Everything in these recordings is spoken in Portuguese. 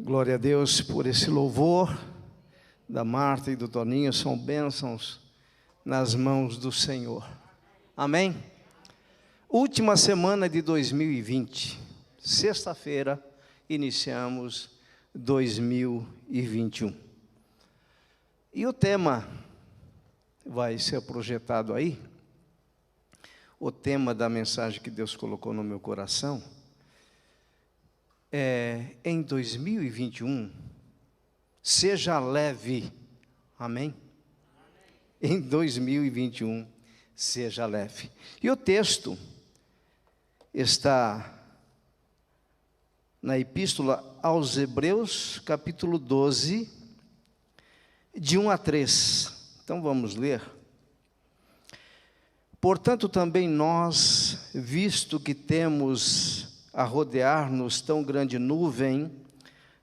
Glória a Deus por esse louvor da Marta e do Toninho, são bênçãos nas mãos do Senhor. Amém? Última semana de 2020, sexta-feira, iniciamos 2021. E o tema vai ser projetado aí, o tema da mensagem que Deus colocou no meu coração, em 2021, seja leve, amém? Em 2021, seja leve. E o texto está na Epístola aos Hebreus, capítulo 12, de 1 a 3. Então vamos ler. Portanto, também nós, visto que temos a rodear-nos tão grande nuvem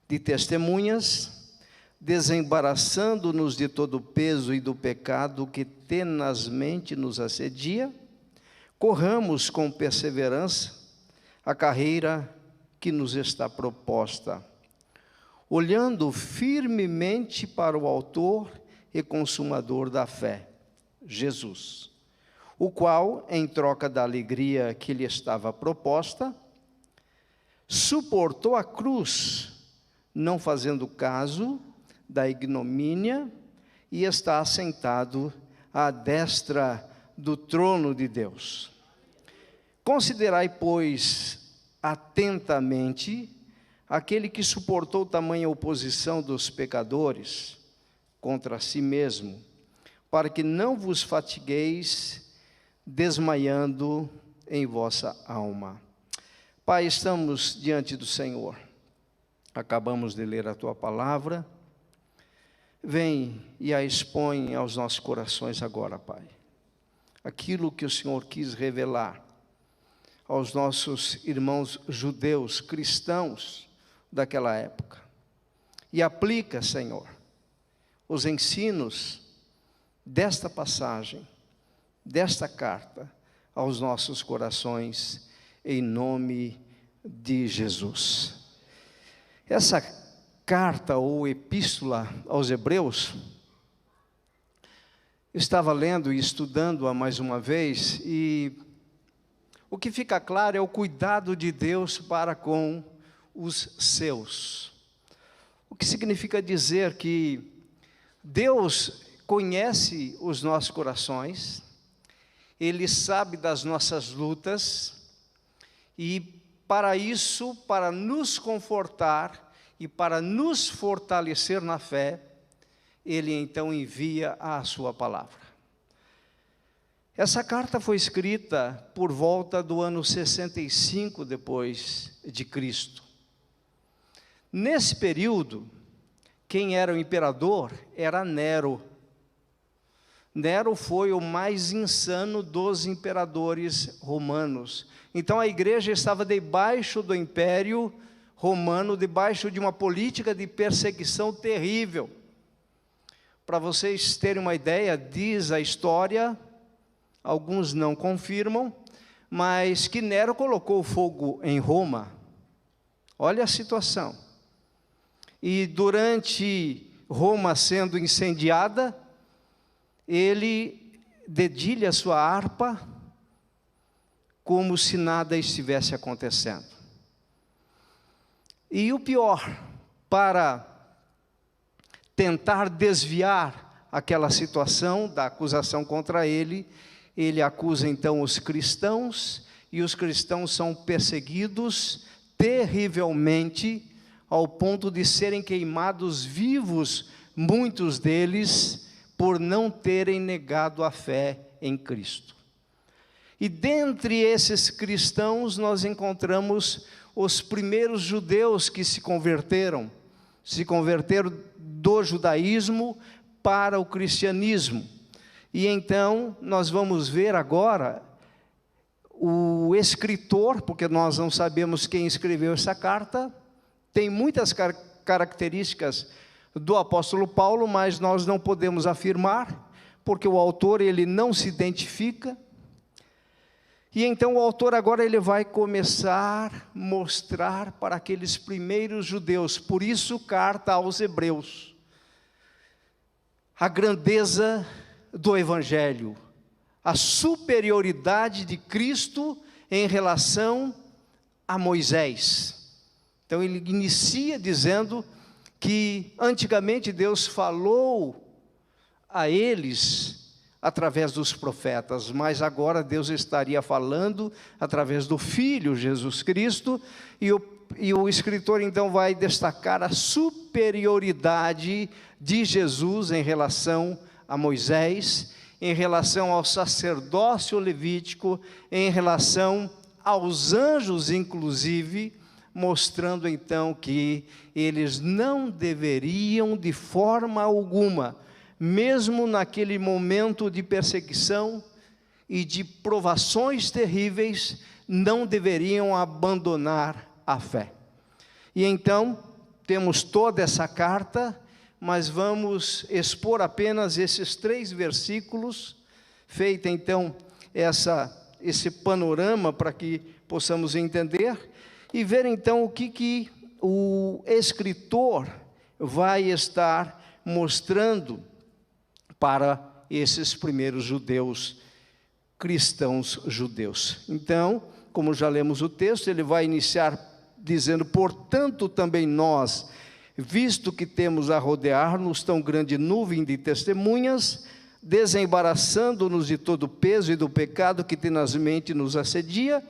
de testemunhas, desembaraçando-nos de todo o peso e do pecado que tenazmente nos assedia, corramos com perseverança a carreira que nos está proposta, olhando firmemente para o autor e consumador da fé, Jesus, o qual, em troca da alegria que lhe estava proposta, suportou a cruz, não fazendo caso da ignomínia, e está assentado à destra do trono de Deus. Considerai, pois, atentamente aquele que suportou tamanha oposição dos pecadores contra si mesmo, para que não vos fatigueis desmaiando em vossa alma. Pai, estamos diante do Senhor, acabamos de ler a Tua palavra, vem e a expõe aos nossos corações agora, Pai, aquilo que o Senhor quis revelar aos nossos irmãos judeus, cristãos daquela época, e aplica, Senhor, os ensinos desta passagem, desta carta, aos nossos corações, em nome de Jesus. Essa carta ou epístola aos Hebreus, eu estava lendo e estudando-a mais uma vez, e o que fica claro é o cuidado de Deus para com os seus. O que significa dizer que Deus conhece os nossos corações, Ele sabe das nossas lutas, e para isso, para nos confortar e para nos fortalecer na fé, Ele então envia a sua palavra. Essa carta foi escrita por volta do ano 65 depois de Cristo. Nesse período, quem era o imperador era Nero. Nero foi o mais insano dos imperadores romanos. Então a igreja estava debaixo do império romano, debaixo de uma política de perseguição terrível. Para vocês terem uma ideia, diz a história, alguns não confirmam, mas que Nero colocou fogo em Roma. Olha a situação. E durante Roma sendo incendiada, ele dedilha a sua harpa, como se nada estivesse acontecendo. E o pior, para tentar desviar aquela situação da acusação contra ele, ele acusa então os cristãos, e os cristãos são perseguidos terrivelmente, ao ponto de serem queimados vivos, muitos deles, por não terem negado a fé em Cristo. E dentre esses cristãos nós encontramos os primeiros judeus que se converteram do judaísmo para o cristianismo. E então nós vamos ver agora o escritor, porque nós não sabemos quem escreveu essa carta, tem muitas características do apóstolo Paulo, mas nós não podemos afirmar, porque o autor ele não se identifica. E então o autor agora ele vai começar a mostrar para aqueles primeiros judeus, por isso carta aos Hebreus, a grandeza do Evangelho, a superioridade de Cristo em relação a Moisés. Então ele inicia dizendo que antigamente Deus falou a eles através dos profetas, mas agora Deus estaria falando através do Filho Jesus Cristo, e o escritor então vai destacar a superioridade de Jesus em relação a Moisés, em relação ao sacerdócio levítico, em relação aos anjos inclusive, mostrando então que eles não deveriam de forma alguma, mesmo naquele momento de perseguição e de provações terríveis, não deveriam abandonar a fé. E então, temos toda essa carta, mas vamos expor apenas esses 3 versículos, feita então esse panorama para que possamos entender, e ver então o que o escritor vai estar mostrando para esses primeiros judeus, cristãos judeus. Então, como já lemos o texto, ele vai iniciar dizendo: portanto também nós, visto que temos a rodear-nos tão grande nuvem de testemunhas, desembaraçando-nos de todo o peso e do pecado que tenazmente nos assedia,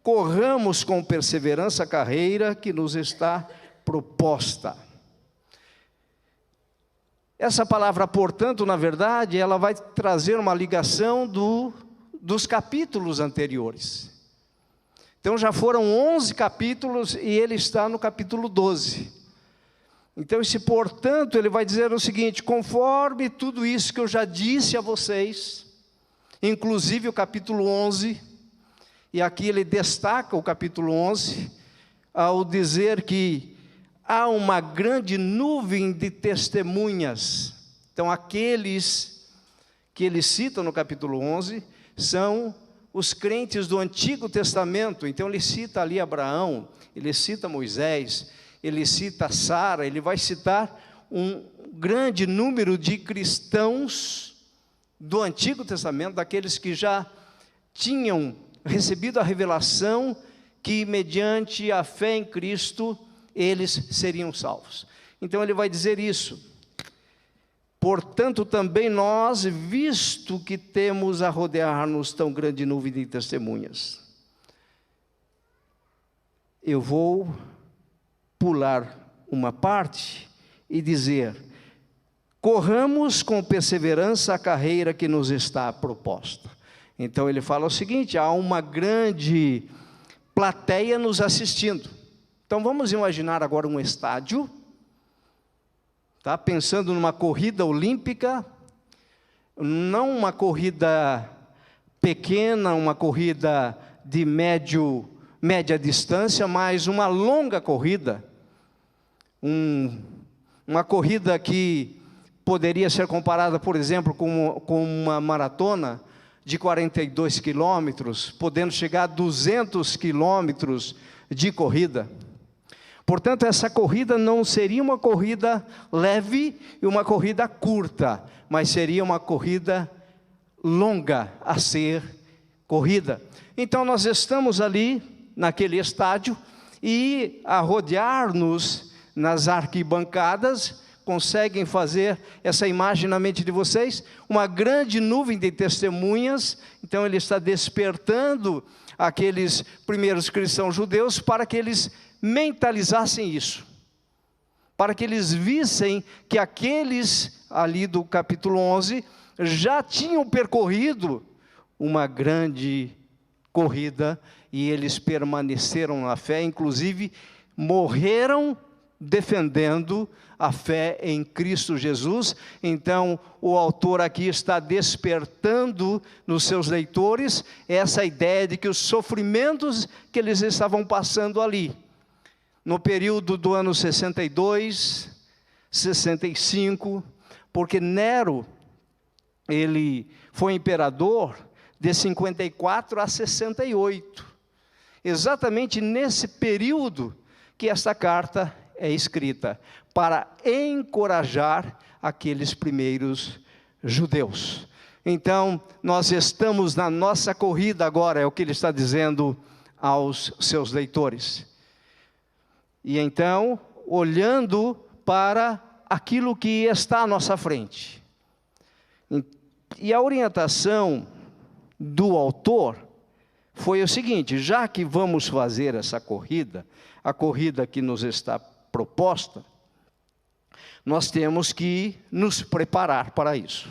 corramos com perseverança a carreira que nos está proposta. Essa palavra, portanto, na verdade, ela vai trazer uma ligação dos capítulos anteriores. Então já foram 11 capítulos e ele está no capítulo 12. Então esse portanto, ele vai dizer o seguinte: conforme tudo isso que eu já disse a vocês, inclusive o capítulo 11, e aqui ele destaca o capítulo 11, ao dizer que há uma grande nuvem de testemunhas. Então aqueles que ele cita no capítulo 11, são os crentes do Antigo Testamento. Então ele cita ali Abraão, ele cita Moisés, ele cita Sara, ele vai citar um grande número de cristãos do Antigo Testamento, daqueles que já tinham recebido a revelação que mediante a fé em Cristo eles seriam salvos. Então ele vai dizer isso: portanto também nós, visto que temos a rodear-nos tão grande nuvem de testemunhas. Eu vou pular uma parte e dizer: corramos com perseverança a carreira que nos está proposta. Então ele fala o seguinte: há uma grande plateia nos assistindo. Então vamos imaginar agora um estádio, tá? Pensando numa corrida olímpica, não uma corrida pequena, uma corrida de média distância, mas uma longa corrida, uma corrida que poderia ser comparada, por exemplo, com uma maratona de 42 quilômetros, podendo chegar a 200 quilômetros de corrida. Portanto, essa corrida não seria uma corrida leve e uma corrida curta, mas seria uma corrida longa a ser corrida. Então nós estamos ali naquele estádio e a rodear-nos nas arquibancadas, conseguem fazer essa imagem na mente de vocês? Uma grande nuvem de testemunhas. Então ele está despertando aqueles primeiros cristãos judeus para que eles mentalizassem isso, para que eles vissem que aqueles ali do capítulo 11 já tinham percorrido uma grande corrida e eles permaneceram na fé, inclusive morreram defendendo a fé em Cristo Jesus. Então o autor aqui está despertando nos seus leitores essa ideia de que os sofrimentos que eles estavam passando ali, no período do ano 62, 65, porque Nero, ele foi imperador de 54 a 68. Exatamente nesse período que esta carta é escrita, para encorajar aqueles primeiros judeus. Então, nós estamos na nossa corrida agora, é o que ele está dizendo aos seus leitores. E então, olhando para aquilo que está à nossa frente. E a orientação do autor foi o seguinte: já que vamos fazer essa corrida, a corrida que nos está proposta, nós temos que nos preparar para isso.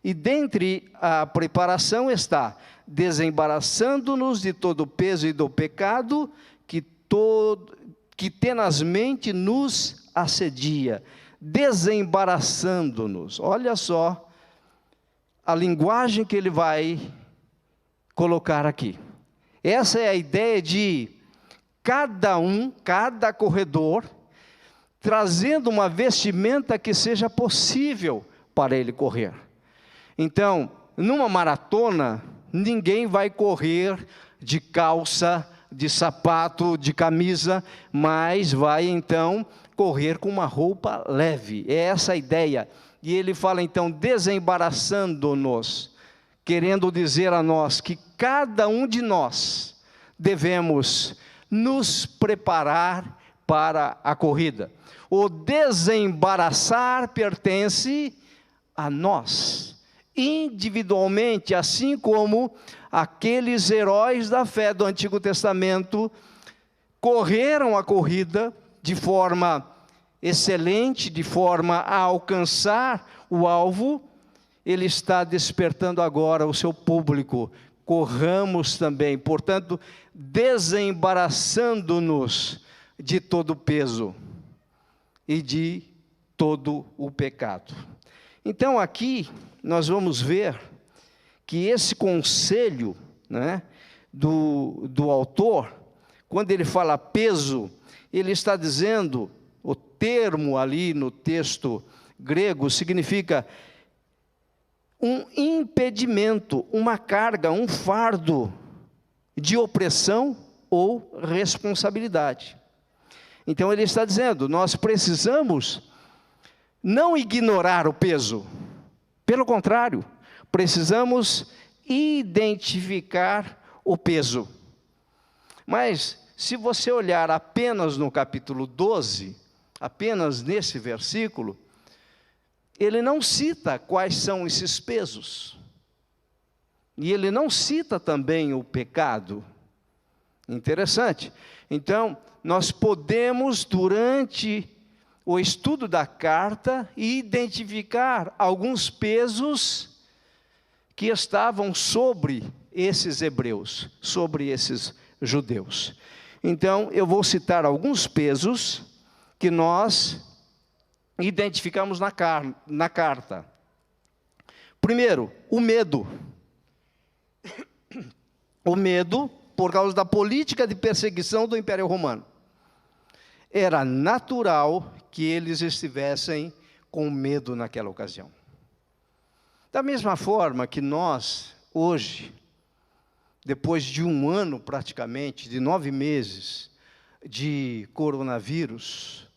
E dentre a preparação está desembaraçando-nos de todo o peso e do pecado que tenazmente nos assedia, desembaraçando-nos. Olha só a linguagem que ele vai colocar aqui. Essa é a ideia de cada corredor, trazendo uma vestimenta que seja possível para ele correr. Então, numa maratona, ninguém vai correr de calça, de sapato, de camisa, mas vai então correr com uma roupa leve. É essa a ideia. E ele fala então, desembaraçando-nos, querendo dizer a nós que cada um de nós devemos nos preparar para a corrida. O desembaraçar pertence a nós, individualmente, assim como aqueles heróis da fé do Antigo Testamento correram a corrida de forma excelente, de forma a alcançar o alvo. Ele está despertando agora o seu público. Corramos também, portanto, desembaraçando-nos de todo o peso e de todo o pecado. Então aqui nós vamos ver que esse conselho, né, do autor, quando ele fala peso, ele está dizendo, o termo ali no texto grego significa um impedimento, uma carga, um fardo de opressão ou responsabilidade. Então ele está dizendo, nós precisamos não ignorar o peso, pelo contrário, precisamos identificar o peso. Mas, se você olhar apenas no capítulo 12, apenas nesse versículo, ele não cita quais são esses pesos. E ele não cita também o pecado. Interessante. Então, nós podemos, durante o estudo da carta, identificar alguns pesos que estavam sobre esses hebreus, sobre esses judeus. Então, eu vou citar alguns pesos que nós identificamos na carta. Primeiro, o medo. O medo, por causa da política de perseguição do Império Romano. Era natural que eles estivessem com medo naquela ocasião. Da mesma forma que nós, hoje, depois de um ano praticamente, de 9 meses de coronavírus,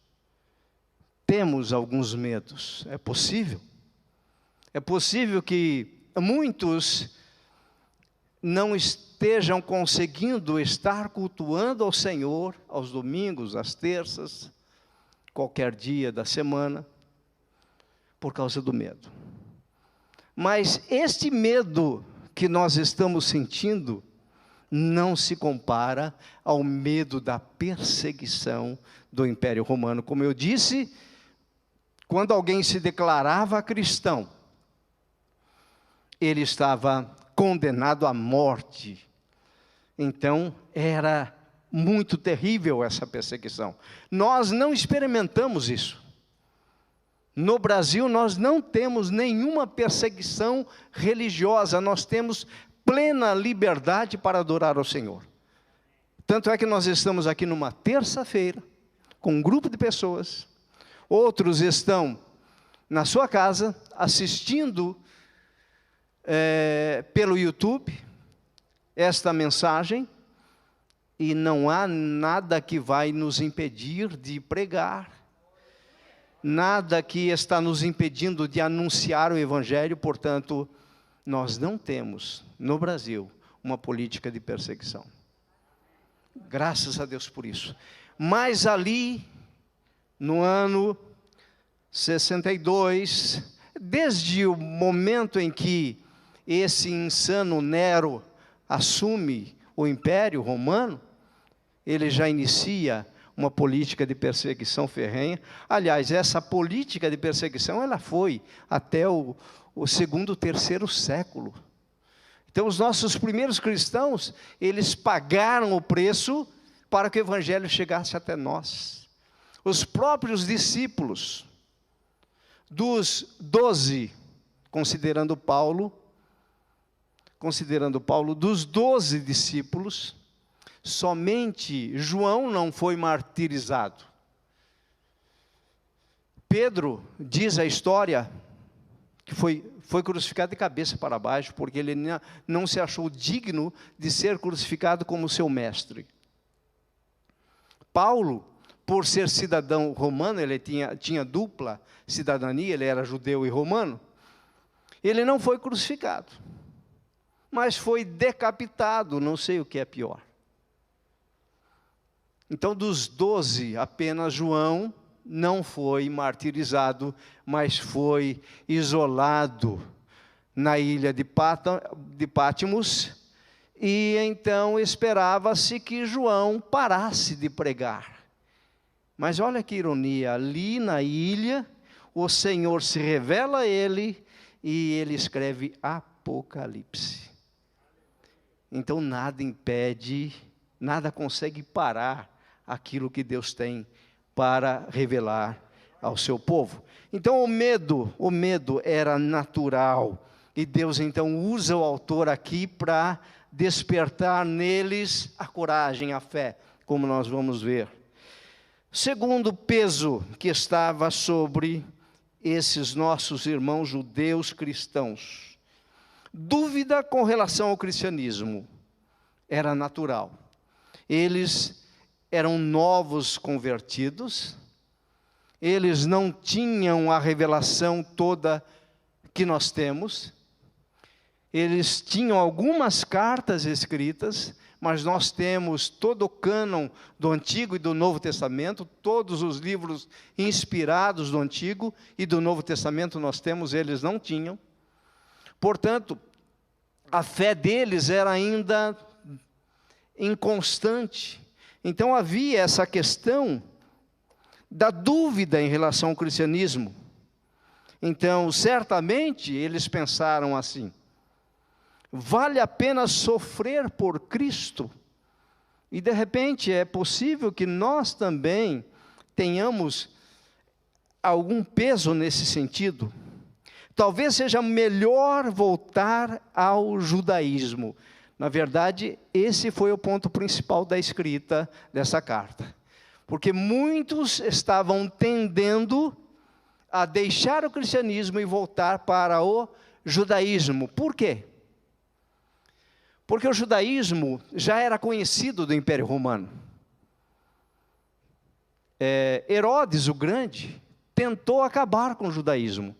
temos alguns medos. É possível? É possível que muitos não estejam conseguindo estar cultuando ao Senhor aos domingos, às terças, qualquer dia da semana, por causa do medo. Mas este medo que nós estamos sentindo não se compara ao medo da perseguição do Império Romano. Como eu disse, quando alguém se declarava cristão, ele estava condenado à morte. Então, era muito terrível essa perseguição. Nós não experimentamos isso. No Brasil, nós não temos nenhuma perseguição religiosa, nós temos plena liberdade para adorar ao Senhor. Tanto é que nós estamos aqui numa terça-feira, com um grupo de pessoas, outros estão na sua casa, assistindo pelo YouTube esta mensagem, e não há nada que vai nos impedir de pregar, nada que está nos impedindo de anunciar o Evangelho. Portanto, nós não temos, no Brasil, uma política de perseguição. Graças a Deus por isso. Mas ali, no ano 62, desde o momento em que esse insano Nero assume o Império Romano, ele já inicia uma política de perseguição ferrenha. Aliás, essa política de perseguição, ela foi até o segundo, terceiro século. Então, os nossos primeiros cristãos, eles pagaram o preço para que o Evangelho chegasse até nós. Os próprios discípulos, dos 12, considerando Paulo, dos 12 discípulos, somente João não foi martirizado. Pedro, diz a história, que foi crucificado de cabeça para baixo, porque ele não se achou digno de ser crucificado como seu mestre. Paulo, por ser cidadão romano, ele tinha dupla cidadania, ele era judeu e romano, ele não foi crucificado, mas foi decapitado, não sei o que é pior. Então, dos 12, apenas João não foi martirizado, mas foi isolado na ilha de Pátimos, e então esperava-se que João parasse de pregar. Mas olha que ironia, ali na ilha, o Senhor se revela a ele, e ele escreve Apocalipse. Então nada impede, nada consegue parar aquilo que Deus tem para revelar ao seu povo. Então o medo era natural, e Deus então usa o autor aqui para despertar neles a coragem, a fé, como nós vamos ver. Segundo peso que estava sobre esses nossos irmãos judeus cristãos, dúvida com relação ao cristianismo, era natural. Eles eram novos convertidos, eles não tinham a revelação toda que nós temos, eles tinham algumas cartas escritas, mas nós temos todo o cânon do Antigo e do Novo Testamento, todos os livros inspirados do Antigo e do Novo Testamento nós temos, eles não tinham. Portanto, a fé deles era ainda inconstante. Então havia essa questão da dúvida em relação ao cristianismo. Então, certamente, eles pensaram assim: vale a pena sofrer por Cristo? E de repente é possível que nós também tenhamos algum peso nesse sentido. Talvez seja melhor voltar ao judaísmo. Na verdade, esse foi o ponto principal da escrita dessa carta. Porque muitos estavam tendendo a deixar o cristianismo e voltar para o judaísmo. Por quê? Porque o judaísmo já era conhecido do Império Romano. Herodes o Grande tentou acabar com o judaísmo,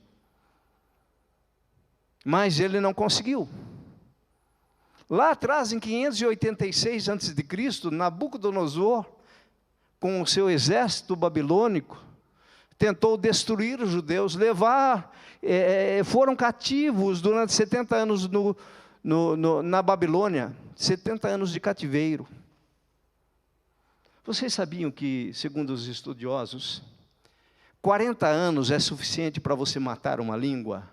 mas ele não conseguiu. Lá atrás, em 586 a.C., Nabucodonosor, com o seu exército babilônico, tentou destruir os judeus, foram cativos durante 70 anos na Babilônia, 70 anos de cativeiro. Vocês sabiam que, segundo os estudiosos, 40 anos é suficiente para você matar uma língua?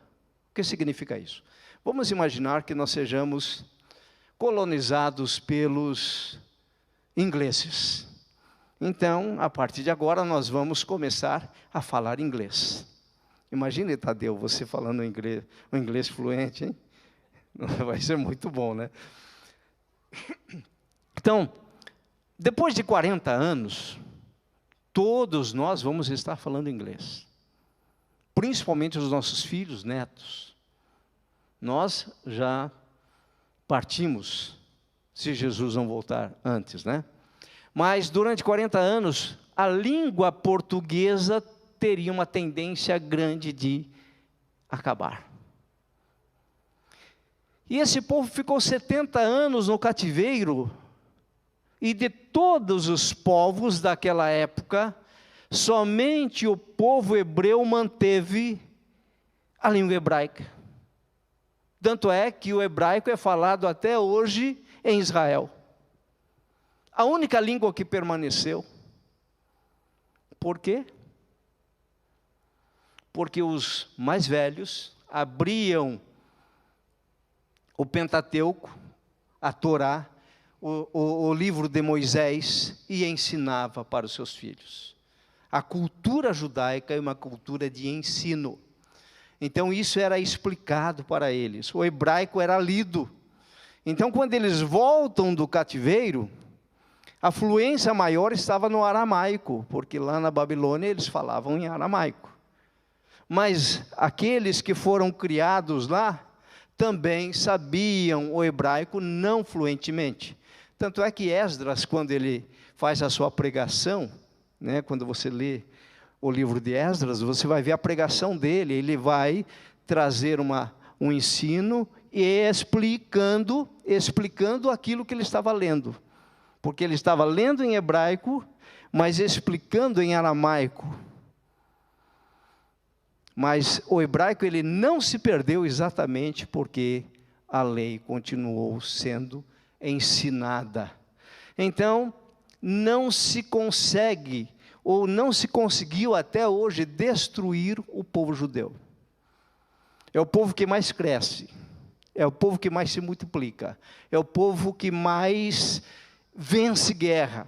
O que significa isso? Vamos imaginar que nós sejamos colonizados pelos ingleses. Então, a partir de agora, nós vamos começar a falar inglês. Imagine, Tadeu, você falando um inglês fluente, hein? Vai ser muito bom, né? Então, depois de 40 anos, todos nós vamos estar falando inglês. Principalmente os nossos filhos, netos. Nós já partimos, se Jesus não voltar antes, né? Mas durante 40 anos, a língua portuguesa teria uma tendência grande de acabar. E esse povo ficou 70 anos no cativeiro, e de todos os povos daquela época, somente o povo hebreu manteve a língua hebraica. Tanto é que o hebraico é falado até hoje em Israel. A única língua que permaneceu. Por quê? Porque os mais velhos abriam o Pentateuco, a Torá, o livro de Moisés, e ensinava para os seus filhos. A cultura judaica é uma cultura de ensino. Então isso era explicado para eles. O hebraico era lido. Então quando eles voltam do cativeiro, a fluência maior estava no aramaico, porque lá na Babilônia eles falavam em aramaico. Mas aqueles que foram criados lá, também sabiam o hebraico não fluentemente. Tanto é que Esdras, quando ele faz a sua pregação, né, quando você lê o livro de Esdras, você vai ver a pregação dele. Ele vai trazer um ensino e explicando aquilo que ele estava lendo. Porque ele estava lendo em hebraico, mas explicando em aramaico. Mas o hebraico ele não se perdeu exatamente porque a lei continuou sendo ensinada. Então, não se consegue, ou não se conseguiu até hoje, destruir o povo judeu. É o povo que mais cresce, é o povo que mais se multiplica, é o povo que mais vence guerra.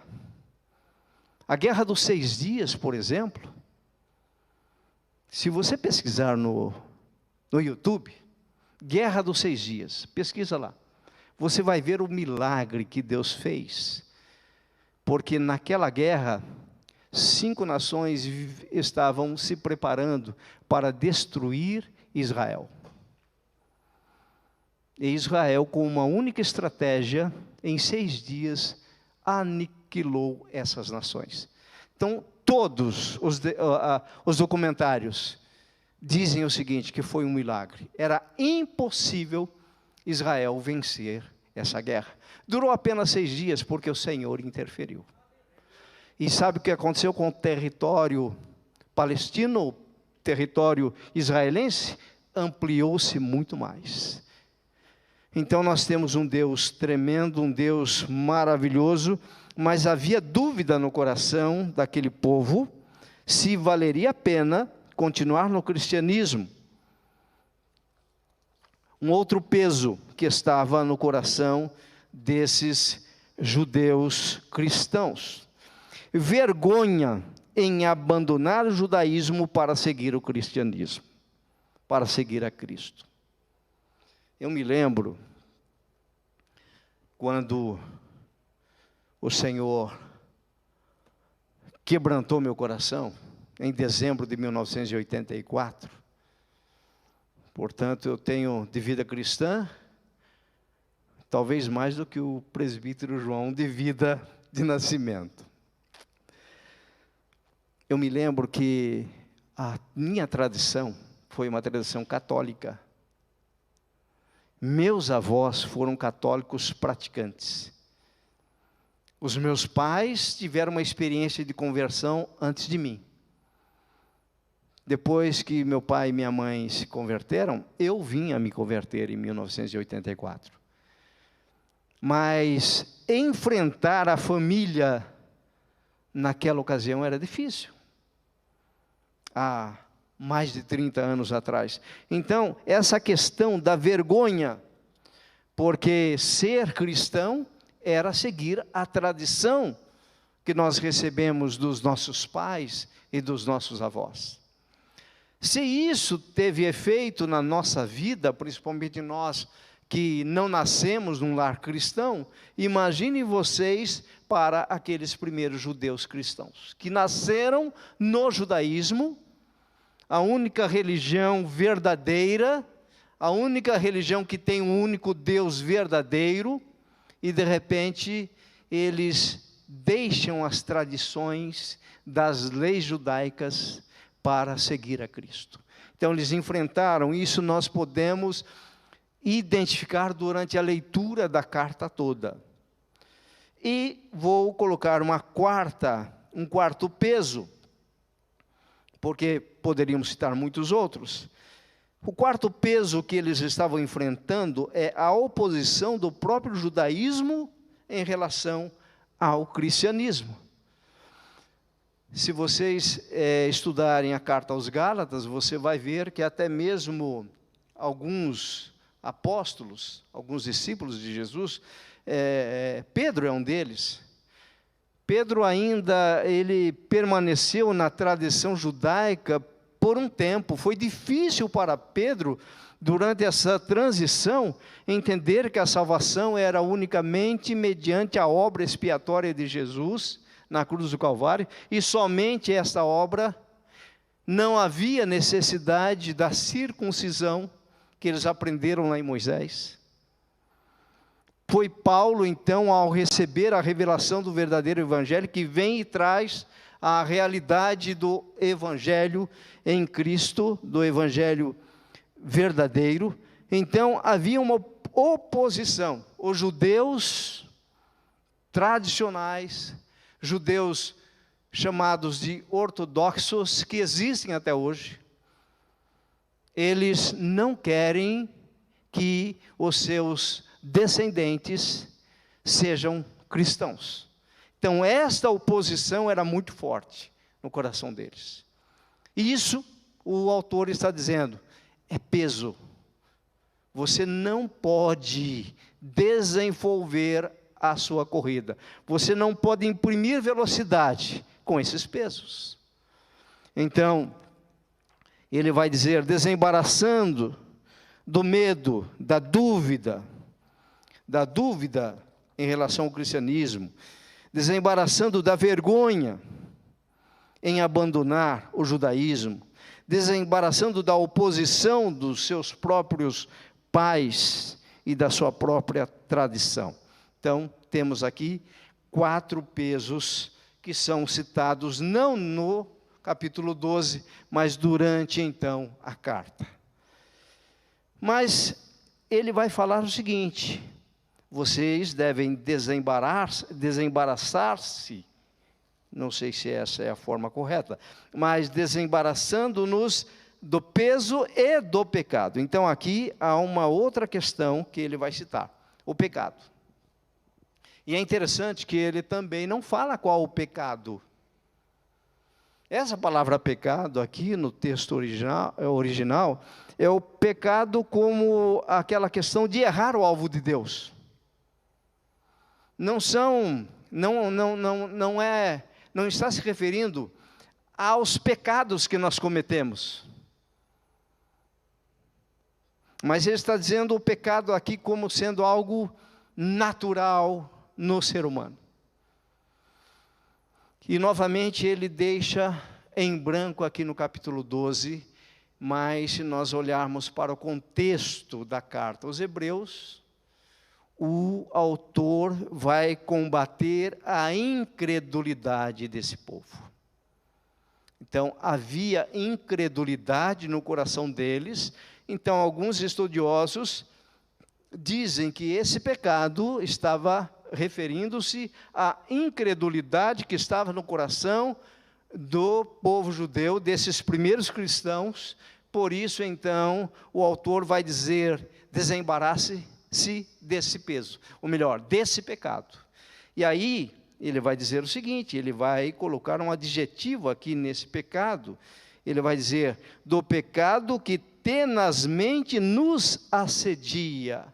A Guerra dos 6 Dias, por exemplo, se você pesquisar no YouTube, Guerra dos 6 Dias, pesquisa lá, você vai ver o milagre que Deus fez, porque naquela guerra, 5 nações estavam se preparando para destruir Israel. E Israel, com uma única estratégia, em 6 dias, aniquilou essas nações. Então, todos os documentários dizem o seguinte, que foi um milagre. Era impossível Israel vencer essa guerra. Durou apenas 6 dias, porque o Senhor interferiu. E sabe o que aconteceu com o território palestino, o território israelense? Ampliou-se muito mais. Então nós temos um Deus tremendo, um Deus maravilhoso, mas havia dúvida no coração daquele povo, se valeria a pena continuar no cristianismo. Um outro peso que estava no coração desses judeus cristãos. Vergonha em abandonar o judaísmo para seguir o cristianismo, para seguir a Cristo. Eu me lembro quando o Senhor quebrantou meu coração, em dezembro de 1984. Portanto, eu tenho de vida cristã, talvez mais do que o presbítero João de vida de nascimento. Eu me lembro que a minha tradição foi uma tradição católica. Meus avós foram católicos praticantes. Os meus pais tiveram uma experiência de conversão antes de mim. Depois que meu pai e minha mãe se converteram, eu vim a me converter em 1984. Mas enfrentar a família naquela ocasião era difícil. Há mais de 30 anos atrás. Então, essa questão da vergonha, porque ser cristão era seguir a tradição que nós recebemos dos nossos pais e dos nossos avós. Se isso teve efeito na nossa vida, principalmente nós que não nascemos num lar cristão, imaginem vocês para aqueles primeiros judeus cristãos, que nasceram no judaísmo, a única religião verdadeira, a única religião que tem um único Deus verdadeiro, e de repente eles deixam as tradições das leis judaicas para seguir a Cristo. Então eles enfrentaram isso, nós podemos identificar durante a leitura da carta toda. E vou colocar um quarto peso, porque poderíamos citar muitos outros. O quarto peso que eles estavam enfrentando é a oposição do próprio judaísmo em relação ao cristianismo. Se vocês estudarem a carta aos Gálatas, você vai ver que até mesmo alguns apóstolos, alguns discípulos de Jesus, Pedro é um deles. Pedro ainda, ele permaneceu na tradição judaica por um tempo. Foi difícil para Pedro, durante essa transição, entender que a salvação era unicamente mediante a obra expiatória de Jesus na cruz do Calvário, e somente esta obra. Não havia necessidade da circuncisão que eles aprenderam lá em Moisés. Foi Paulo, então, ao receber a revelação do verdadeiro evangelho, que vem e traz a realidade do evangelho em Cristo, do evangelho verdadeiro. Então havia uma oposição. Os judeus tradicionais, judeus chamados de ortodoxos, que existem até hoje, eles não querem que os seus descendentes sejam cristãos. Então esta oposição era muito forte no coração deles. E isso o autor está dizendo, é peso. Você não pode desenvolver a sua corrida. Você não pode imprimir velocidade com esses pesos. Então, ele vai dizer, desembaraçando do medo, da dúvida em relação ao cristianismo, desembaraçando da vergonha em abandonar o judaísmo, desembaraçando da oposição dos seus próprios pais e da sua própria tradição. Então, temos aqui 4 pesos que são citados não no capítulo 12, mas durante, então, a carta. Mas ele vai falar o seguinte, vocês devem desembaraçar-se, não sei se essa é a forma correta, mas desembaraçando-nos do peso e do pecado. Então, aqui há uma outra questão que ele vai citar, o pecado. E é interessante que ele também não fala qual o pecado. Essa palavra pecado aqui no texto original é o pecado como aquela questão de errar o alvo de Deus. Não está se referindo aos pecados que nós cometemos. Mas ele está dizendo o pecado aqui como sendo algo natural no ser humano. E novamente ele deixa em branco aqui no capítulo 12, mas se nós olharmos para o contexto da carta aos Hebreus, o autor vai combater a incredulidade desse povo. Então, havia incredulidade no coração deles. Então, alguns estudiosos dizem que esse pecado estava referindo-se à incredulidade que estava no coração do povo judeu, desses primeiros cristãos. Por isso, então, o autor vai dizer, desembarace-se desse peso, ou melhor, desse pecado. E aí, ele vai dizer o seguinte, ele vai colocar um adjetivo aqui nesse pecado, ele vai dizer, do pecado que tenazmente nos assedia.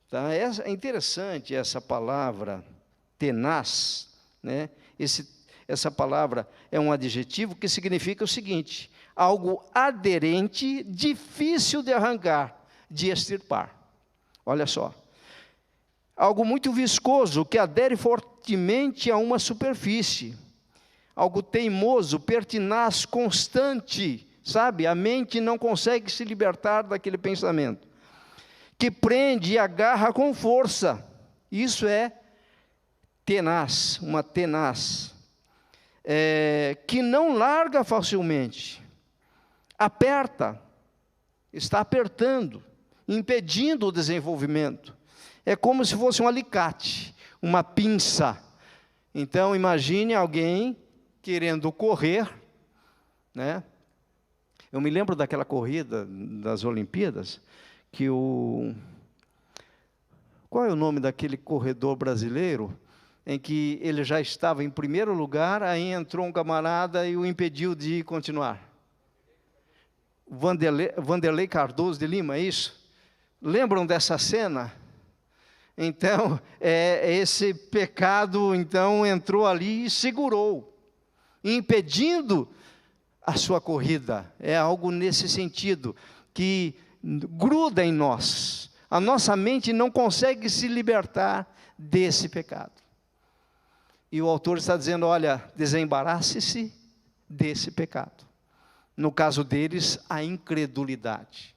Tá? É interessante essa palavra, tenaz, né? Essa palavra é um adjetivo que significa o seguinte, algo aderente, difícil de arrancar, de extirpar. Olha só, algo muito viscoso, que adere fortemente a uma superfície, algo teimoso, pertinaz, constante, sabe? A mente não consegue se libertar daquele pensamento. que prende e agarra com força. Isso é tenaz, uma tenaz, que não larga facilmente, aperta, está apertando, impedindo o desenvolvimento. É como se fosse um alicate, uma pinça. Então, imagine alguém querendo correr, né? Eu me lembro daquela corrida das Olimpíadas, que qual é o nome daquele corredor brasileiro, em que ele já estava em primeiro lugar, aí entrou um camarada e o impediu de continuar? Vanderlei Cardoso de Lima, é isso? Lembram dessa cena? Então, esse pecado, então, entrou ali e segurou, impedindo a sua corrida. É algo nesse sentido, que gruda em nós. A nossa mente não consegue se libertar desse pecado. E o autor está dizendo, olha, desembarace-se desse pecado. No caso deles, a incredulidade.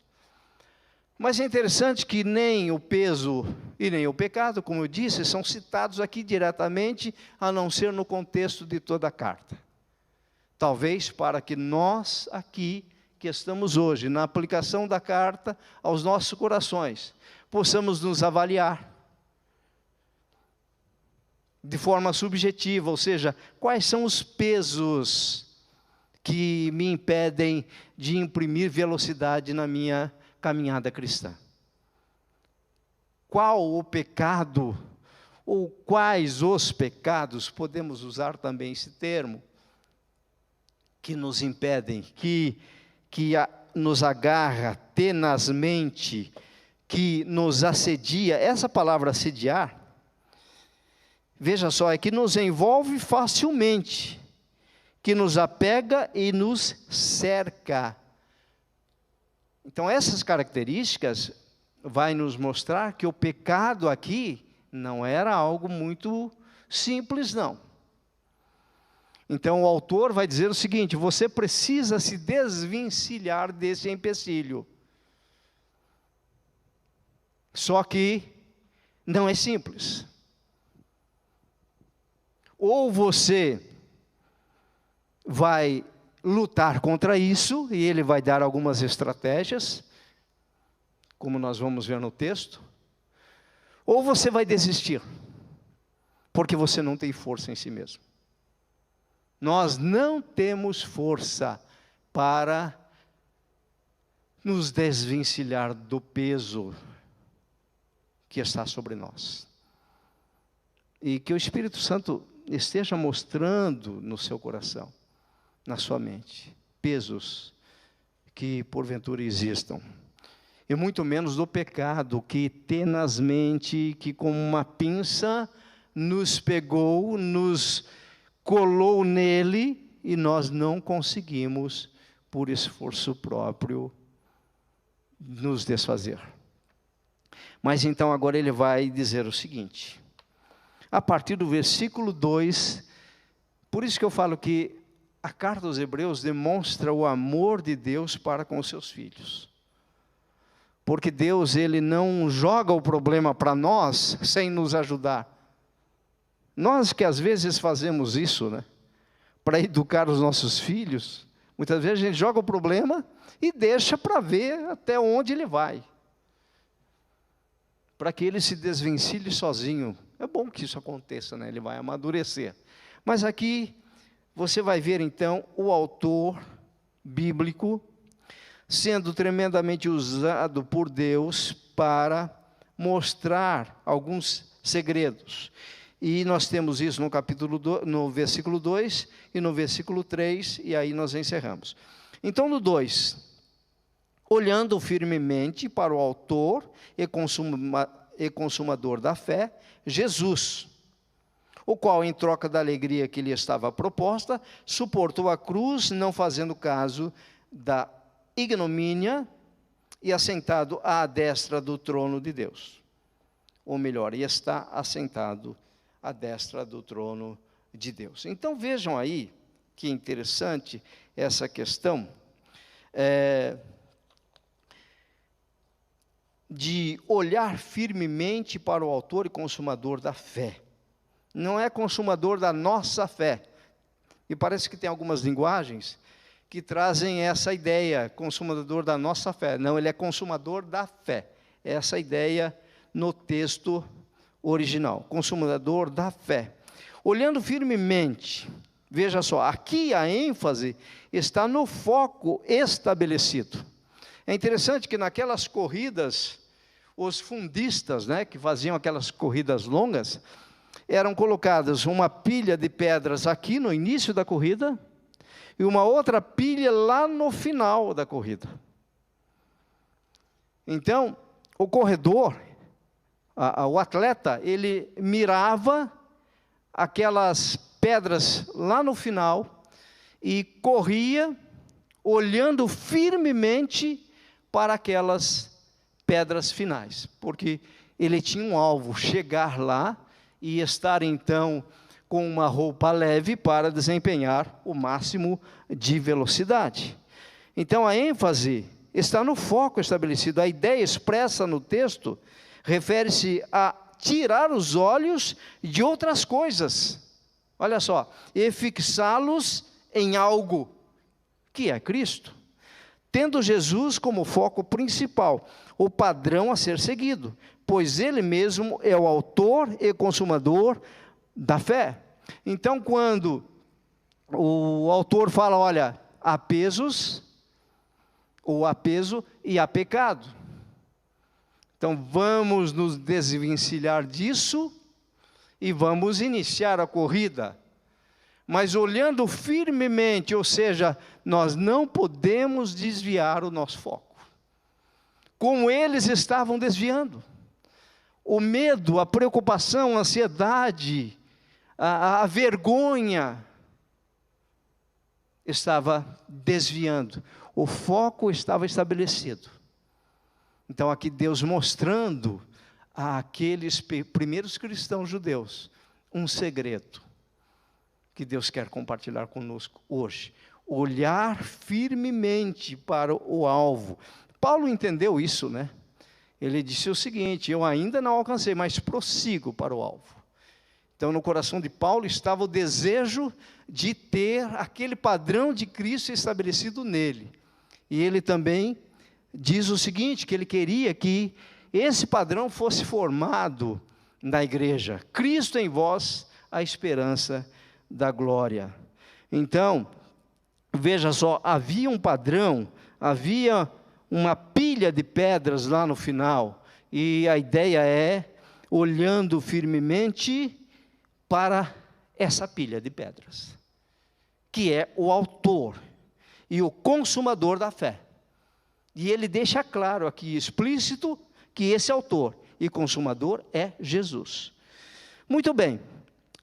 Mas é interessante que nem o peso e nem o pecado, como eu disse, são citados aqui diretamente, a não ser no contexto de toda a carta. Talvez para que nós aqui, que estamos hoje, na aplicação da carta aos nossos corações, possamos nos avaliar de forma subjetiva, ou seja, quais são os pesos que me impedem de imprimir velocidade na minha caminhada cristã. Qual o pecado, ou quais os pecados, podemos usar também esse termo, que nos impedem, que nos agarra tenazmente, que nos assedia. Essa palavra assediar, veja só, é que nos envolve facilmente, que nos apega e nos cerca. Então, essas características vai nos mostrar que o pecado aqui não era algo muito simples, não. Então, o autor vai dizer o seguinte: você precisa se desvencilhar desse empecilho. Só que não é simples. Ou você vai lutar contra isso, e ele vai dar algumas estratégias, como nós vamos ver no texto, ou você vai desistir, porque você não tem força em si mesmo. Nós não temos força para nos desvencilhar do peso que está sobre nós. E que o Espírito Santo esteja mostrando no seu coração, na sua mente, pesos que porventura existam. E muito menos do pecado que tenazmente, que como uma pinça nos pegou, nos colou nele, e nós não conseguimos, por esforço próprio, nos desfazer. Mas então agora ele vai dizer o seguinte, a partir do versículo 2, por isso que eu falo que a carta aos Hebreus demonstra o amor de Deus para com os seus filhos. Porque Deus, ele não joga o problema para nós sem nos ajudar. Nós que às vezes fazemos isso, né? Para educar os nossos filhos, muitas vezes a gente joga o problema e deixa para ver até onde ele vai. Para que ele se desvencilhe sozinho. É bom que isso aconteça, né? Ele vai amadurecer. Mas aqui você vai ver então o autor bíblico sendo tremendamente usado por Deus para mostrar alguns segredos. E nós temos isso no versículo 2 e no versículo 3, e aí nós encerramos. Então, no 2, olhando firmemente para o autor e consumador da fé, Jesus, o qual, em troca da alegria que lhe estava proposta, suportou a cruz, não fazendo caso da ignomínia, e assentado à destra do trono de Deus. Ou melhor, e está assentado à destra do trono de Deus. Então vejam aí, que interessante essa questão. de olhar firmemente para o autor e consumador da fé. Não é consumador da nossa fé. E parece que tem algumas linguagens que trazem essa ideia, consumador da nossa fé. Não, ele é consumador da fé. Essa ideia no texto original, consumador da fé. Olhando firmemente, veja só, aqui a ênfase está no foco estabelecido. É interessante que naquelas corridas, os fundistas, que faziam aquelas corridas longas, eram colocadas uma pilha de pedras aqui no início da corrida, e uma outra pilha lá no final da corrida. Então, o corredor, o atleta, ele mirava aquelas pedras lá no final e corria olhando firmemente para aquelas pedras finais, porque ele tinha um alvo, chegar lá e estar então com uma roupa leve para desempenhar o máximo de velocidade. Então a ênfase está no foco estabelecido. A ideia expressa no texto refere-se a tirar os olhos de outras coisas. Olha só, e fixá-los em algo, que é Cristo, tendo Jesus como foco principal, o padrão a ser seguido, pois Ele mesmo é o autor e consumador da fé. Então, quando o autor fala, olha, há pesos, ou há peso e há pecado. Então, vamos nos desvencilhar disso e vamos iniciar a corrida. Mas olhando firmemente, ou seja, nós não podemos desviar o nosso foco. Como eles estavam desviando. O medo, a preocupação, a ansiedade, a vergonha estava desviando. O foco estava estabelecido. Então aqui Deus mostrando àqueles primeiros cristãos judeus um segredo que Deus quer compartilhar conosco hoje. Olhar firmemente para o alvo. Paulo entendeu isso, Ele disse o seguinte, eu ainda não alcancei, mas prossigo para o alvo. Então no coração de Paulo estava o desejo de ter aquele padrão de Cristo estabelecido nele. E ele também diz o seguinte, que ele queria que esse padrão fosse formado na igreja. Cristo em vós, a esperança da glória. Então, veja só, havia um padrão, havia uma pilha de pedras lá no final, e a ideia é, olhando firmemente para essa pilha de pedras, que é o autor e o consumador da fé. E ele deixa claro aqui, explícito, que esse autor e consumador é Jesus. Muito bem,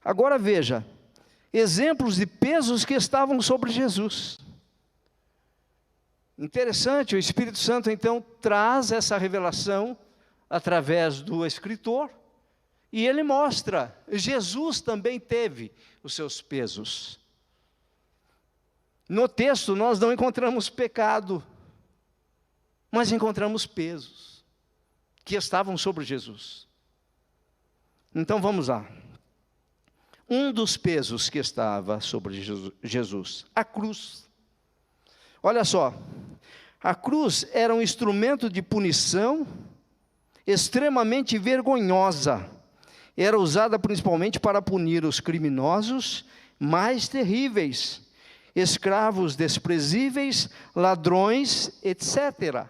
agora veja, exemplos de pesos que estavam sobre Jesus. Interessante, o Espírito Santo então traz essa revelação através do escritor, e ele mostra, Jesus também teve os seus pesos. No texto nós não encontramos pecado, mas encontramos pesos que estavam sobre Jesus. Então vamos lá. Um dos pesos que estava sobre Jesus, a cruz. Olha só, a cruz era um instrumento de punição extremamente vergonhosa. Era usada principalmente para punir os criminosos mais terríveis, escravos desprezíveis, ladrões, etc.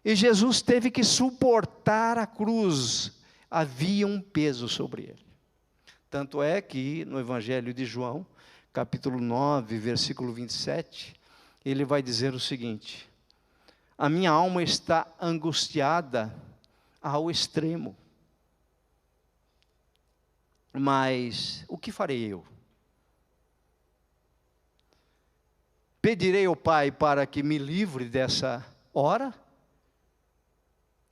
E Jesus teve que suportar a cruz. Havia um peso sobre ele. Tanto é que no Evangelho de João, capítulo 9, versículo 27, ele vai dizer o seguinte: a minha alma está angustiada ao extremo. Mas o que farei eu? Pedirei ao Pai para que me livre dessa hora?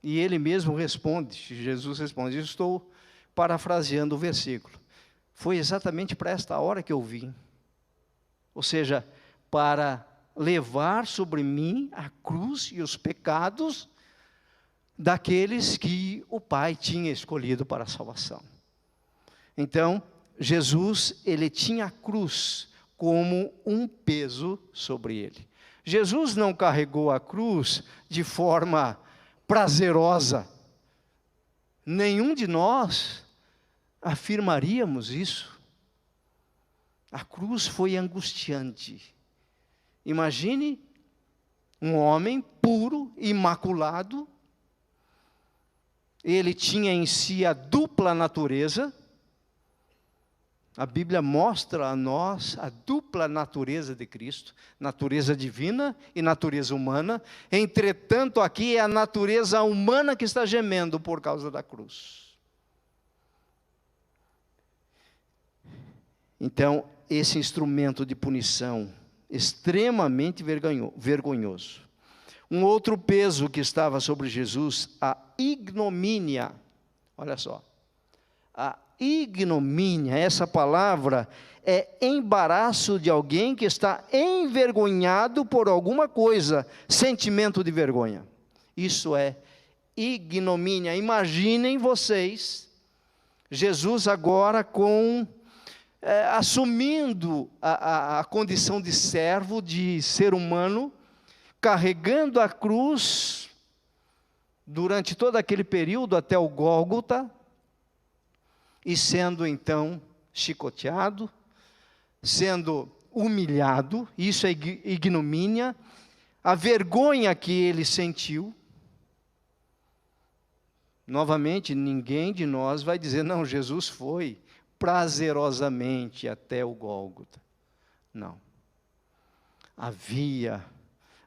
E ele mesmo responde, Jesus responde, estou parafraseando o versículo. Foi exatamente para esta hora que eu vim. Ou seja, para levar sobre mim a cruz e os pecados daqueles que o Pai tinha escolhido para a salvação. Então, Jesus, ele tinha a cruz como um peso sobre ele. Jesus não carregou a cruz de forma prazerosa. Nenhum de nós afirmaríamos isso. A cruz foi angustiante. Imagine um homem puro, imaculado. Ele tinha em si a dupla natureza. A Bíblia mostra a nós a dupla natureza de Cristo, natureza divina e natureza humana. Entretanto, aqui é a natureza humana que está gemendo por causa da cruz. Então, esse instrumento de punição extremamente vergonhoso. Um outro peso que estava sobre Jesus, a ignomínia. Olha só, a ignomínia, essa palavra é embaraço de alguém que está envergonhado por alguma coisa, sentimento de vergonha. Isso é ignomínia. Imaginem vocês, Jesus agora assumindo a condição de servo, de ser humano, carregando a cruz durante todo aquele período até o Gólgota, e sendo então chicoteado, sendo humilhado, isso é ignomínia, a vergonha que ele sentiu. Novamente, ninguém de nós vai dizer, não, Jesus foi prazerosamente até o Gólgota. Não. Havia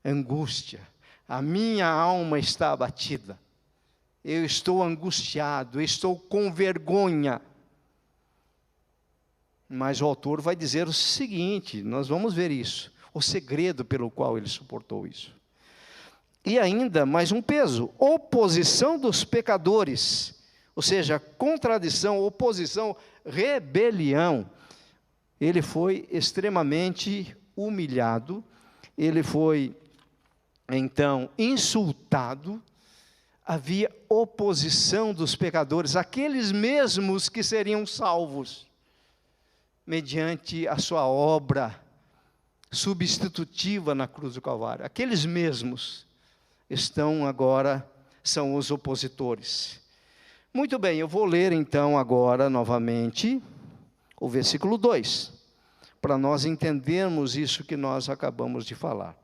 angústia, a minha alma está abatida, eu estou angustiado, estou com vergonha. Mas o autor vai dizer o seguinte, nós vamos ver isso, o segredo pelo qual ele suportou isso. E ainda mais um peso, oposição dos pecadores, ou seja, contradição, oposição, rebelião. Ele foi extremamente humilhado, ele foi então insultado, havia oposição dos pecadores, aqueles mesmos que seriam salvos, mediante a sua obra substitutiva na cruz do Calvário. Aqueles mesmos estão agora, são os opositores. Muito bem, eu vou ler então agora novamente o versículo 2, para nós entendermos isso que nós acabamos de falar.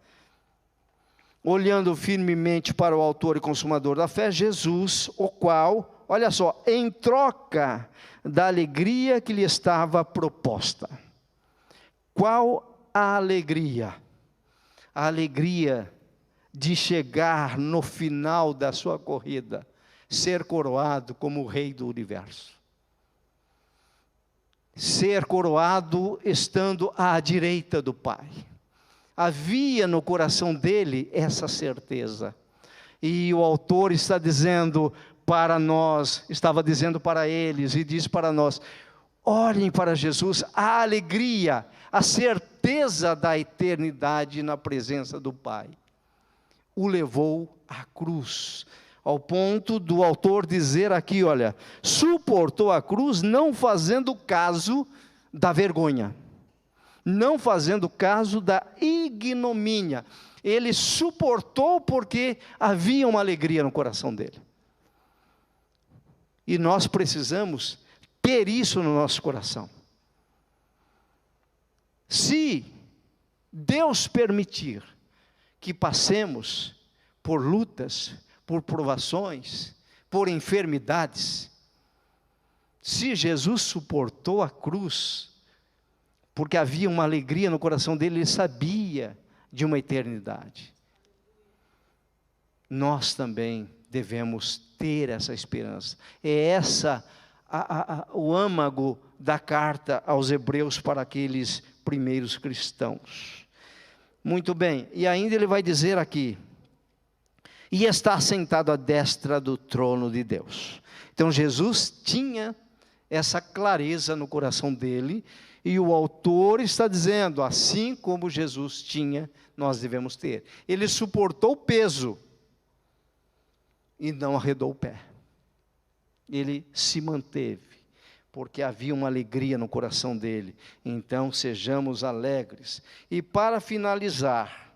Olhando firmemente para o autor e consumador da fé, Jesus, o qual, olha só, em troca da alegria que lhe estava proposta. Qual a alegria? A alegria de chegar no final da sua corrida, ser coroado como o rei do universo. Ser coroado estando à direita do Pai. Havia no coração dele essa certeza. E o autor está dizendo para nós, estava dizendo para eles e diz para nós, olhem para Jesus, a alegria, a certeza da eternidade na presença do Pai. O levou à cruz, ao ponto do autor dizer aqui, olha, suportou a cruz não fazendo caso da vergonha, não fazendo caso da ignomínia. Ele suportou porque havia uma alegria no coração dele. E nós precisamos ter isso no nosso coração. Se Deus permitir que passemos por lutas, por provações, por enfermidades, se Jesus suportou a cruz, porque havia uma alegria no coração dele, ele sabia de uma eternidade. Nós também devemos ter essa esperança. É essa o âmago da carta aos Hebreus para aqueles primeiros cristãos. Muito bem, e ainda ele vai dizer aqui, e está sentado à destra do trono de Deus. Então Jesus tinha essa clareza no coração dele, e o autor está dizendo, assim como Jesus tinha, nós devemos ter. Ele suportou o peso, e não arredou o pé. Ele se manteve, porque havia uma alegria no coração dele. Então, sejamos alegres. E para finalizar,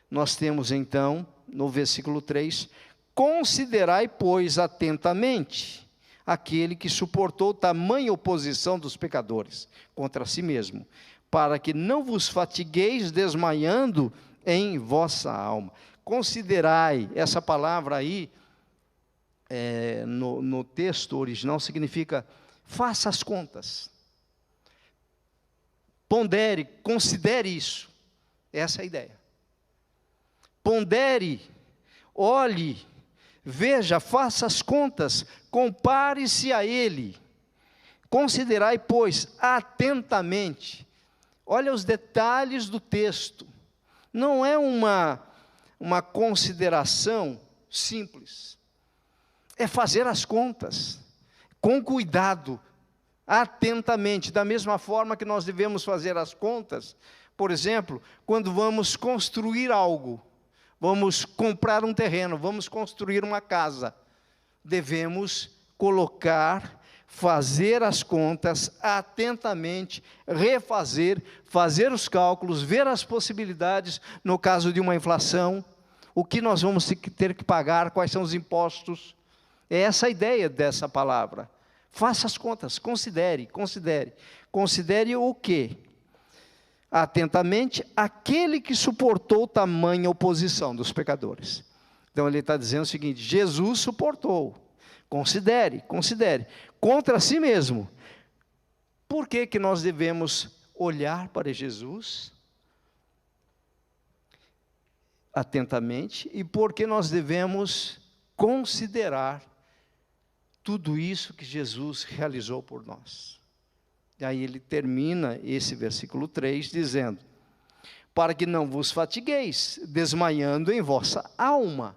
nós temos então, no versículo 3, considerai, pois, atentamente aquele que suportou tamanha oposição dos pecadores contra si mesmo, para que não vos fatigueis desmaiando em vossa alma. Considerai, essa palavra aí, no texto original, significa faça as contas, pondere, considere isso, essa é a ideia. Pondere, olhe, veja, faça as contas, compare-se a ele, considerai, pois, atentamente, olha os detalhes do texto, não é uma consideração simples, é fazer as contas, com cuidado, atentamente, da mesma forma que nós devemos fazer as contas, por exemplo, quando vamos construir algo, vamos comprar um terreno, vamos construir uma casa, devemos colocar, fazer as contas atentamente, refazer, fazer os cálculos, ver as possibilidades, no caso de uma inflação, o que nós vamos ter que pagar, quais são os impostos. É essa a ideia dessa palavra. Faça as contas, considere o quê? Atentamente, aquele que suportou tamanha oposição dos pecadores. Então ele está dizendo o seguinte, Jesus suportou, considere, contra si mesmo. Por que nós devemos olhar para Jesus atentamente, e por que nós devemos considerar tudo isso que Jesus realizou por nós? E aí ele termina esse versículo 3 dizendo, para que não vos fatigueis, desmaiando em vossa alma.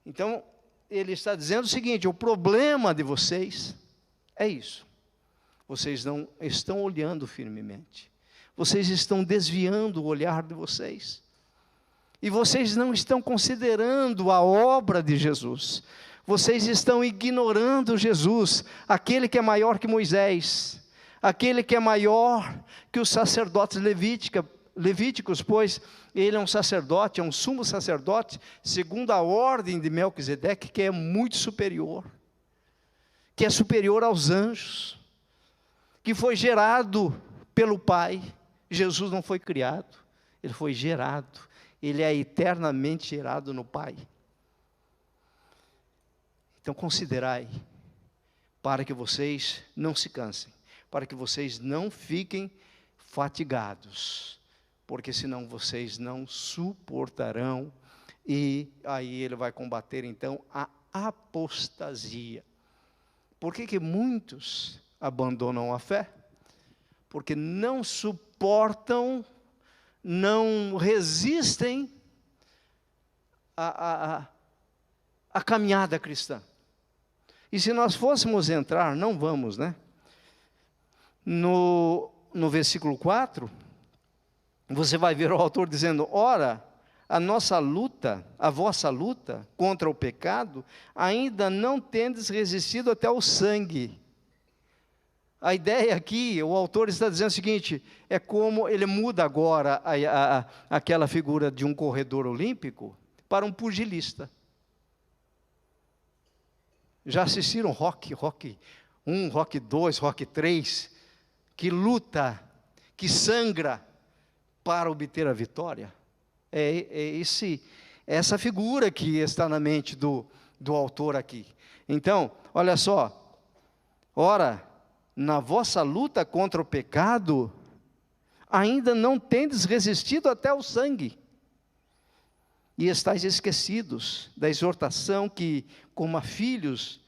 Então, ele está dizendo o seguinte, o problema de vocês é isso. Vocês não estão olhando firmemente. Vocês estão desviando o olhar de vocês. E vocês não estão considerando a obra de Jesus. Vocês estão ignorando Jesus, aquele que é maior que Moisés, aquele que é maior que os sacerdotes levíticos, pois ele é um sacerdote, é um sumo sacerdote, segundo a ordem de Melquisedeque, que é muito superior, que é superior aos anjos, que foi gerado pelo Pai. Jesus não foi criado, ele foi gerado, ele é eternamente gerado no Pai. Então considerai, para que vocês não se cansem, para que vocês não fiquem fatigados, porque senão vocês não suportarão, e aí ele vai combater então a apostasia. Por que muitos abandonam a fé? Porque não suportam, não resistem à caminhada cristã. E se nós fôssemos entrar, não vamos, né? No versículo 4, você vai ver o autor dizendo, ora, a nossa luta, a vossa luta contra o pecado, ainda não tendes resistido até o sangue. A ideia aqui, o autor está dizendo o seguinte, é como ele muda agora aquela figura de um corredor olímpico para um pugilista. Já assistiram Rock 1, Rock 2, Rock 3, que luta, que sangra para obter a vitória? Essa figura que está na mente do autor aqui. Então, olha só, ora, na vossa luta contra o pecado, ainda não tendes resistido até o sangue, e estáis esquecidos da exortação que, como a filhos,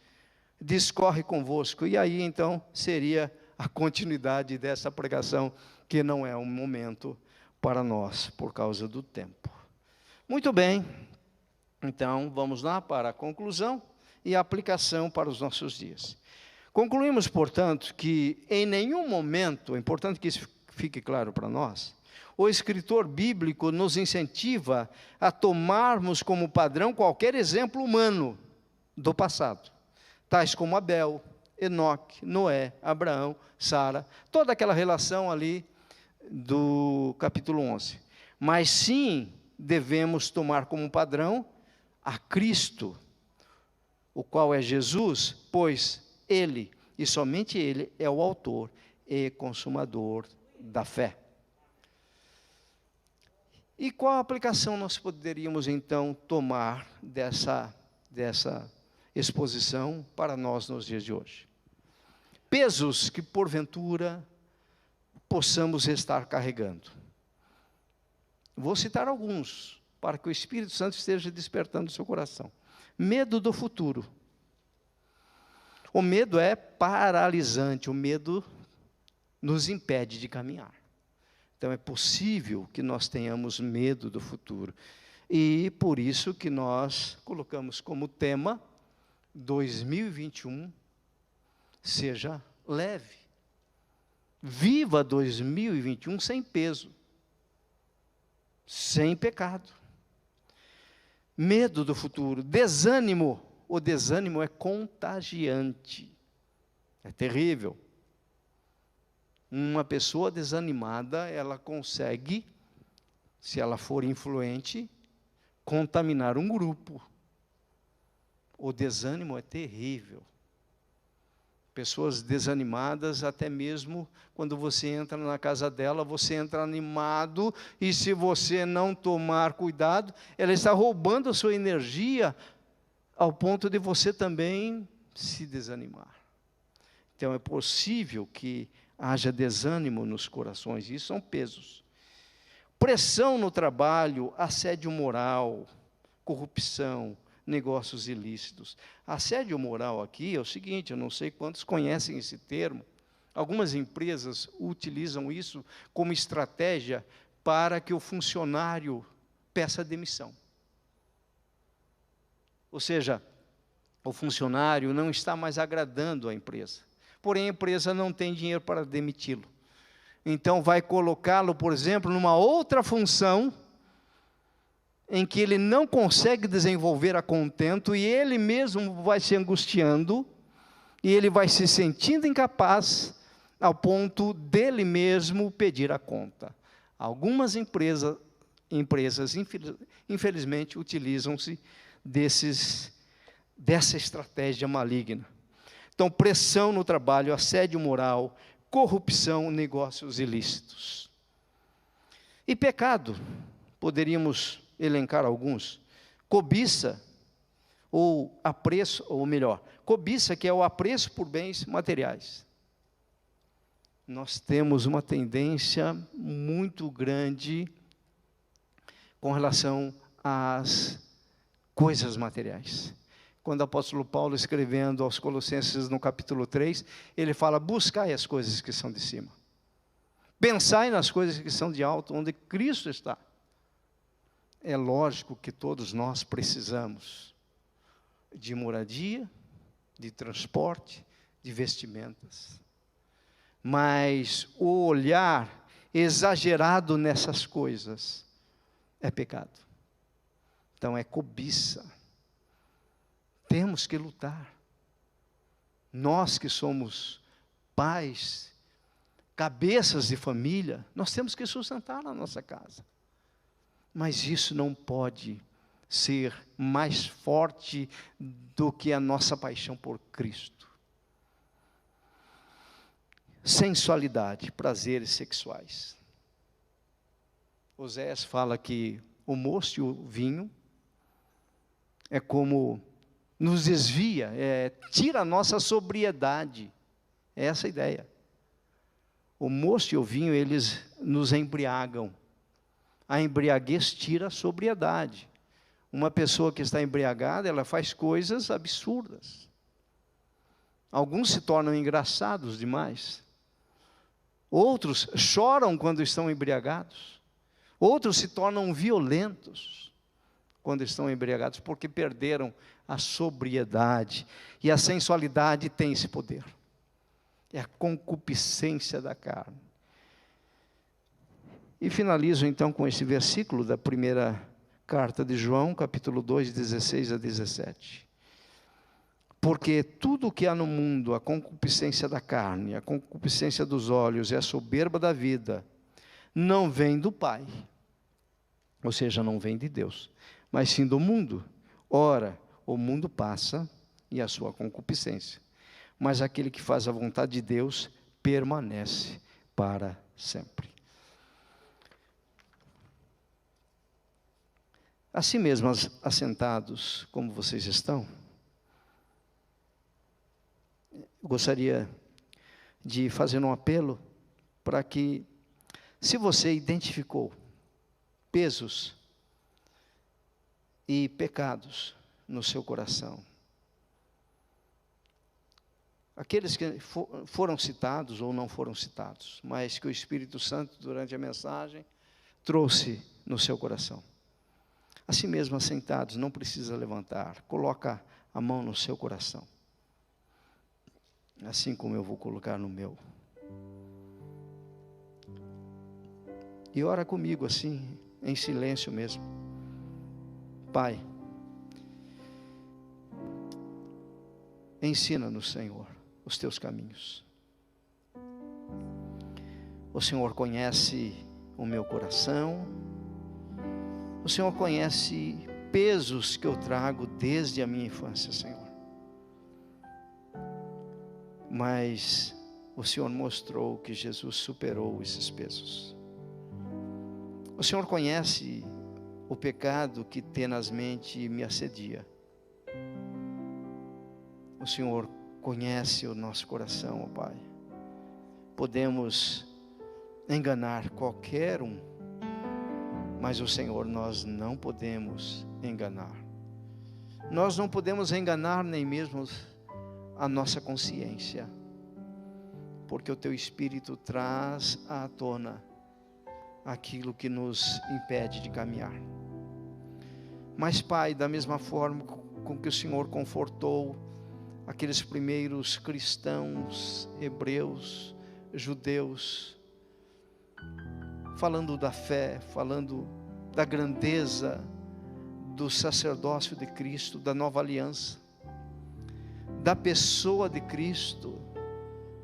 discorre convosco. E aí, então, seria a continuidade dessa pregação, que não é um momento para nós, por causa do tempo. Muito bem, então, vamos lá para a conclusão e a aplicação para os nossos dias. Concluímos, portanto, que em nenhum momento, é importante que isso fique claro para nós, o escritor bíblico nos incentiva a tomarmos como padrão qualquer exemplo humano, do passado, tais como Abel, Enoque, Noé, Abraão, Sara, toda aquela relação ali do capítulo 11. Mas sim, devemos tomar como padrão a Cristo, o qual é Jesus, pois Ele, e somente Ele, é o autor e consumador da fé. E qual aplicação nós poderíamos então tomar dessa exposição para nós nos dias de hoje? Pesos que porventura possamos estar carregando. Vou citar alguns, para que o Espírito Santo esteja despertando o seu coração. Medo do futuro. O medo é paralisante, o medo nos impede de caminhar. Então é possível que nós tenhamos medo do futuro. E por isso que nós colocamos como tema 2021, seja leve. Viva 2021 sem peso, sem pecado. Medo do futuro, desânimo. O desânimo é contagiante, é terrível. Uma pessoa desanimada, ela consegue, se ela for influente, contaminar um grupo. O desânimo é terrível. Pessoas desanimadas, até mesmo quando você entra na casa dela, você entra animado, e se você não tomar cuidado, ela está roubando a sua energia, ao ponto de você também se desanimar. Então é possível que haja desânimo nos corações, isso são pesos. Pressão no trabalho, assédio moral, corrupção, negócios ilícitos. Assédio moral aqui é o seguinte, eu não sei quantos conhecem esse termo. Algumas empresas utilizam isso como estratégia para que o funcionário peça demissão. Ou seja, o funcionário não está mais agradando a empresa. Porém, a empresa não tem dinheiro para demiti-lo. Então, vai colocá-lo, por exemplo, numa outra função, em que ele não consegue desenvolver a contento, e ele mesmo vai se angustiando, e ele vai se sentindo incapaz, ao ponto dele mesmo pedir a conta. Algumas empresas infelizmente, utilizam-se dessa estratégia maligna. Então, pressão no trabalho, assédio moral, corrupção, negócios ilícitos. E pecado, poderíamos elencar alguns. Cobiça, ou apreço, ou melhor, cobiça, que é o apreço por bens materiais. Nós temos uma tendência muito grande com relação às coisas materiais. Quando o apóstolo Paulo, escrevendo aos Colossenses no capítulo 3, ele fala: buscai as coisas que são de cima. Pensai nas coisas que são de alto, onde Cristo está. É lógico que todos nós precisamos de moradia, de transporte, de vestimentas. Mas o olhar exagerado nessas coisas é pecado. Então é cobiça. Temos que lutar. Nós que somos pais, cabeças de família, nós temos que sustentar a nossa casa. Mas isso não pode ser mais forte do que a nossa paixão por Cristo. Sensualidade, prazeres sexuais. Oséias fala que o mosto e o vinho é como nos desvia, tira a nossa sobriedade. É essa a ideia. O mosto e o vinho, eles nos embriagam. A embriaguez tira a sobriedade. Uma pessoa que está embriagada, ela faz coisas absurdas. Alguns se tornam engraçados demais. Outros choram quando estão embriagados. Outros se tornam violentos quando estão embriagados, porque perderam a sobriedade. E a sensualidade tem esse poder. É a concupiscência da carne. E finalizo então com esse versículo da primeira carta de João, capítulo 2, 16 a 17. Porque tudo o que há no mundo, a concupiscência da carne, a concupiscência dos olhos e a soberba da vida, não vem do Pai, ou seja, não vem de Deus, mas sim do mundo. Ora, o mundo passa e a sua concupiscência, mas aquele que faz a vontade de Deus permanece para sempre. Assim mesmo, assentados como vocês estão, gostaria de fazer um apelo para que, se você identificou pesos e pecados no seu coração, aqueles que foram citados ou não foram citados, mas que o Espírito Santo, durante a mensagem, trouxe no seu coração. Assim mesmo, assentados, não precisa levantar, coloca a mão no seu coração, assim como eu vou colocar no meu. E ora comigo assim, em silêncio mesmo. Pai, ensina-nos, Senhor, os teus caminhos. O Senhor conhece o meu coração, o Senhor conhece pesos que eu trago desde a minha infância, Senhor. Mas o Senhor mostrou que Jesus superou esses pesos. O Senhor conhece o pecado que tenazmente me assedia. O Senhor conhece o nosso coração, ó Pai. Podemos enganar qualquer um, mas o Senhor nós não podemos enganar. Nós não podemos enganar nem mesmo a nossa consciência, porque o Teu Espírito traz à tona aquilo que nos impede de caminhar. Mas, Pai, da mesma forma com que o Senhor confortou aqueles primeiros cristãos, hebreus, judeus, falando da fé, falando da grandeza do sacerdócio de Cristo, da nova aliança, da pessoa de Cristo,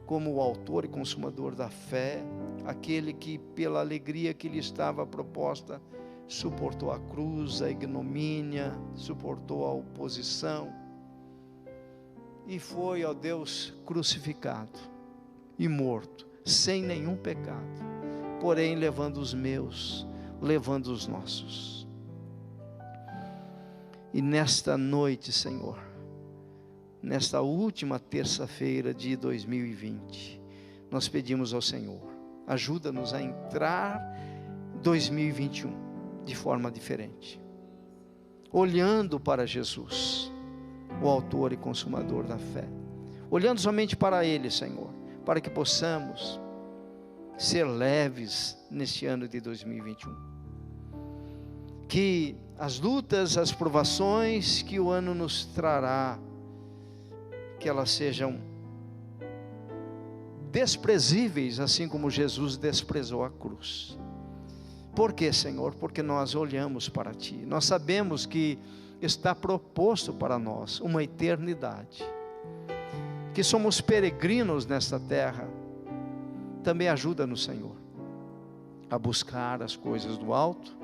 como o autor e consumador da fé, aquele que pela alegria que lhe estava proposta, suportou a cruz, a ignomínia, suportou a oposição, e foi, ó Deus, crucificado e morto, sem nenhum pecado, porém levando os meus, levando os nossos. E nesta noite, Senhor, nesta última terça-feira de 2020, nós pedimos ao Senhor, ajuda-nos a entrar 2021 de forma diferente, olhando para Jesus, o autor e consumador da fé, olhando somente para Ele, Senhor, para que possamos ser leves neste ano de 2021, que as lutas, as provações que o ano nos trará, que elas sejam desprezíveis, assim como Jesus desprezou a cruz. Por quê, Senhor? Porque nós olhamos para Ti, nós sabemos que está proposto para nós uma eternidade, que somos peregrinos nesta terra. Também ajuda-nos, Senhor, a buscar as coisas do alto,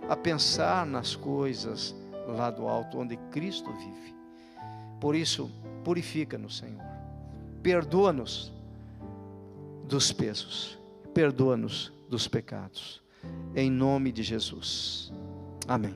a pensar nas coisas lá do alto, onde Cristo vive. Por isso, purifica-nos, Senhor, perdoa-nos dos pesos, perdoa-nos dos pecados, em nome de Jesus, amém.